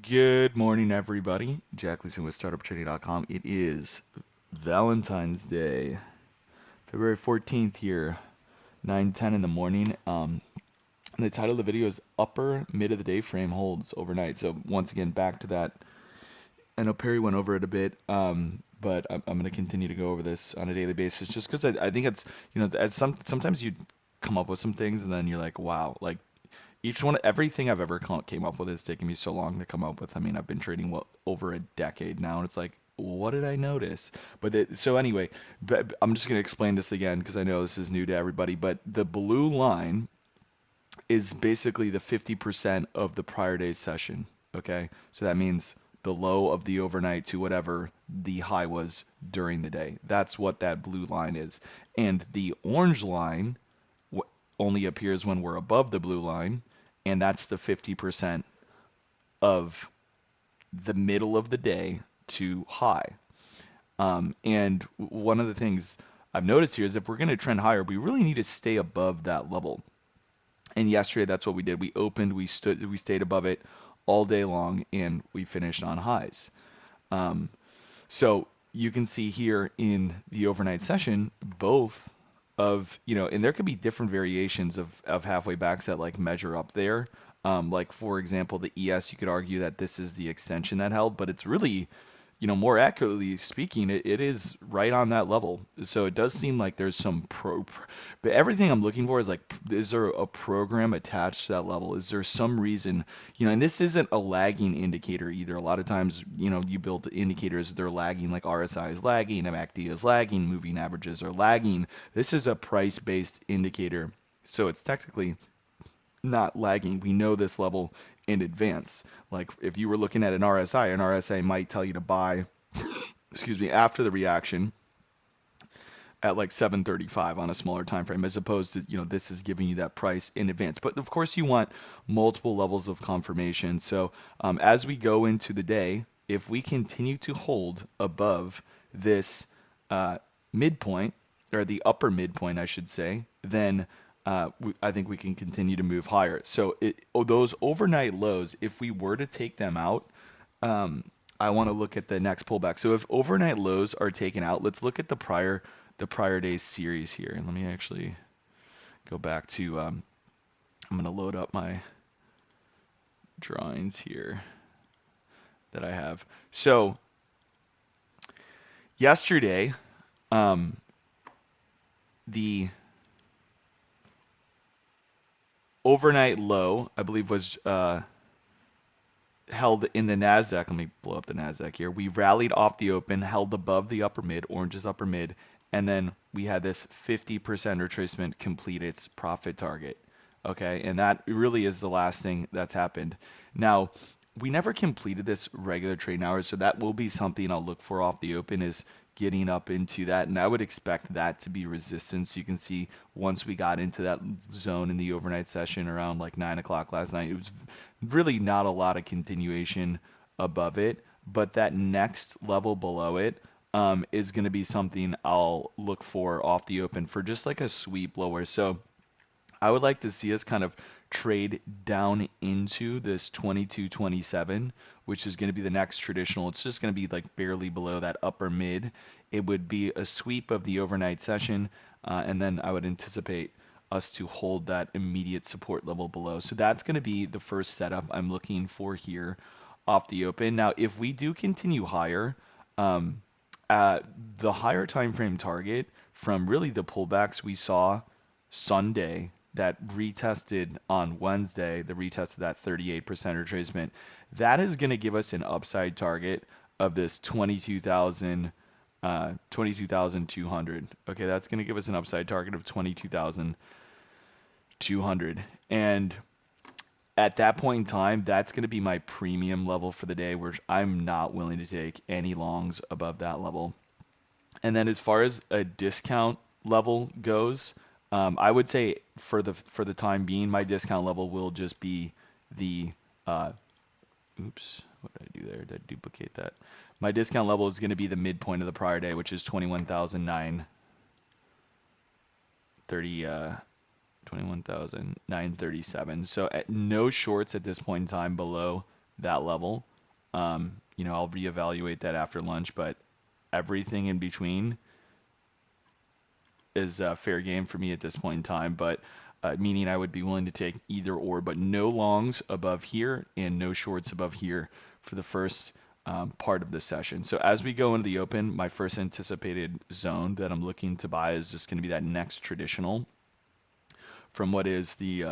Good morning, everybody. Jack Leeson with StartupTrading.com. It is Valentine's Day, February 14th here, 9:10 in the morning. The title of the video is Upper Mid of the Day Frame Holds Overnight. So once again, back to that. I know Perry went over it a bit, but I'm going to continue to go over this on a daily basis just because I think it's, as sometimes you come up with some things and then you're like, wow, like everything I've ever came up with has taken me so long to come up with. I mean, I've been trading over a decade now, and it's like, what did I notice? So anyway, I'm just going to explain this again because I know this is new to everybody. But the blue line is basically the 50% of the prior day's session. Okay, so that means the low of the overnight to whatever the high was during the day. That's what that blue line is, and the orange line only appears when we're above the blue line, and that's the 50% of the middle of the day to high. And one of the things I've noticed here is if we're going to trend higher, we really need to stay above that level. And yesterday, that's what we did. We opened, we stayed above it all day long, and we finished on highs. So you can see here in the overnight session, both and there could be different variations of halfway backs that like measure up there. Like for example, the ES, you could argue that this is the extension that held, but it's really, more accurately speaking, it is right on that level. So it does seem like there's some but everything I'm looking for is like, is there a program attached to that level? Is there some reason, and this isn't a lagging indicator either. A lot of times, you build indicators, they're lagging, like RSI is lagging, MACD is lagging, moving averages are lagging. This is a price-based indicator. So it's technically not lagging. We know this level in advance. Like if you were looking at an RSI might tell you to buy, excuse me, after the reaction at like 7:35 on a smaller time frame, as opposed to, this is giving you that price in advance. But of course you want multiple levels of confirmation. So as we go into the day, if we continue to hold above this midpoint, or the upper midpoint, I should say, then I think we can continue to move higher. So those overnight lows, if we were to take them out, I want to look at the next pullback. So if overnight lows are taken out, let's look at the prior day's series here. And let me actually go back to, I'm going to load up my drawings here that I have. So yesterday, the overnight low, I believe, was held in the NASDAQ. Let me blow up the NASDAQ here. We rallied off the open, held above the upper mid, orange is upper mid, and then we had this 50% retracement complete its profit target. Okay, and that really is the last thing that's happened. Now, we never completed this regular trading hours, so that will be something I'll look for off the open, is getting up into that, and I would expect that to be resistance. You can see once we got into that zone in the overnight session around like 9 o'clock last night, it was really not a lot of continuation above it, but that next level below it is going to be something I'll look for off the open for just like a sweep lower. So I would like to see us kind of trade down into this 2227, which is going to be the next traditional. It's just going to be like barely below that upper mid. It would be a sweep of the overnight session, and then I would anticipate us to hold that immediate support level below. So that's going to be the first setup I'm looking for here off the open. Now, if we do continue higher, the higher time frame target from really the pullbacks we saw Sunday that retested on Wednesday, the retest of that 38% retracement, that is going to give us an upside target of this 22,200. Okay, that's going to give us an upside target of 22,200. And at that point in time, that's going to be my premium level for the day, where I'm not willing to take any longs above that level. And then as far as a discount level goes, I would say for the time being, my discount level will just be the oops, what did I do there? Did I duplicate that? My discount level is going to be the midpoint of the prior day, which is 21,930. 21,937. So at no shorts at this point in time below that level. I'll reevaluate that after lunch, but everything in between is fair game for me at this point in time. But meaning I would be willing to take either or, but no longs above here and no shorts above here for the first part of the session. So as we go into the open, my first anticipated zone that I'm looking to buy is just going to be that next traditional from what is the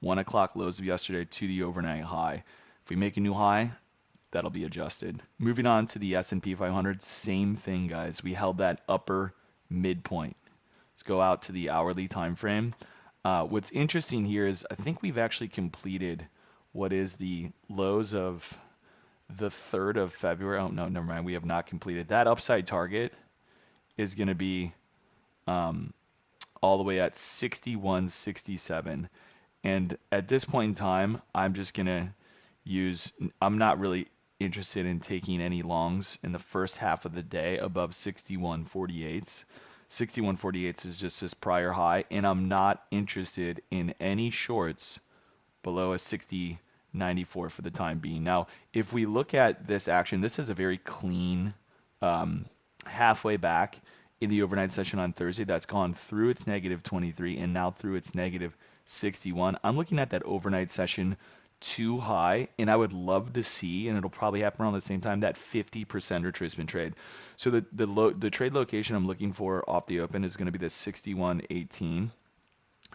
1 o'clock lows of yesterday to the overnight high. If we make a new high, that'll be adjusted. Moving on to the S&P 500, same thing, guys. We held that upper midpoint. Let's go out to the hourly time frame. What's interesting here is I think we've actually completed what is the lows of the 3rd of February. Oh, no, never mind. We have not completed. That upside target is going to be all the way at 61.67. And at this point in time, I'm just going to I'm not really interested in taking any longs in the first half of the day above 61.48s. 61.48s is just this prior high, and I'm not interested in any shorts below a 60.94 for the time being. Now, if we look at this action, this is a very clean halfway back in the overnight session on Thursday. That's gone through its negative 23 and now through its negative 61. I'm looking at that overnight session too high, and I would love to see, and it'll probably happen around the same time, that 50% retracement trade. So the trade location I'm looking for off the open is going to be the 61.18.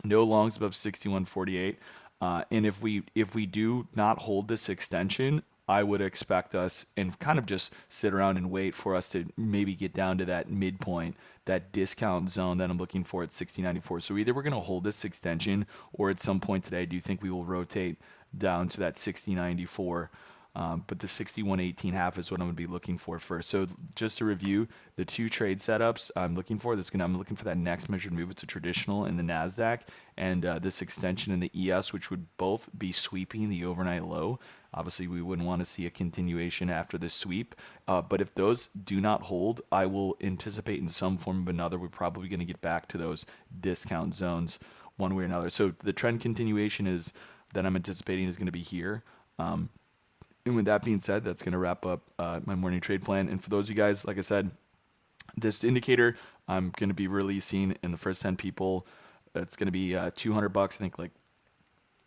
No longs above 61.48. And if we do not hold this extension, I would expect us and kind of just sit around and wait for us to maybe get down to that midpoint, that discount zone that I'm looking for at 60.94. So either we're going to hold this extension, or at some point today, I do think we will rotate down to that 60.94. But the 61.18 half is what I'm going to be looking for first. So just to review, the two trade setups I'm looking for, I'm looking for that next measured move. It's a traditional in the NASDAQ, and this extension in the ES, which would both be sweeping the overnight low. Obviously, we wouldn't want to see a continuation after this sweep. But if those do not hold, I will anticipate in some form or another, we're probably going to get back to those discount zones one way or another. So the trend continuation is that I'm anticipating is going to be here. And with that being said, that's going to wrap up my morning trade plan. And for those of you guys, like I said, this indicator I'm going to be releasing in the first 10 people. It's going to be $200. I think like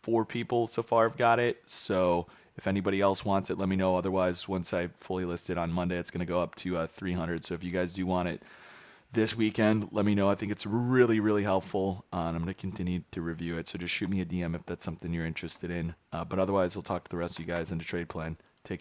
4 people so far have got it. So if anybody else wants it, let me know. Otherwise, once I fully list it on Monday, it's going to go up to 300. So if you guys do want it this weekend, let me know. I think it's really, really helpful, and I'm going to continue to review it. So just shoot me a DM if that's something you're interested in. But otherwise, I'll talk to the rest of you guys in the trade plan.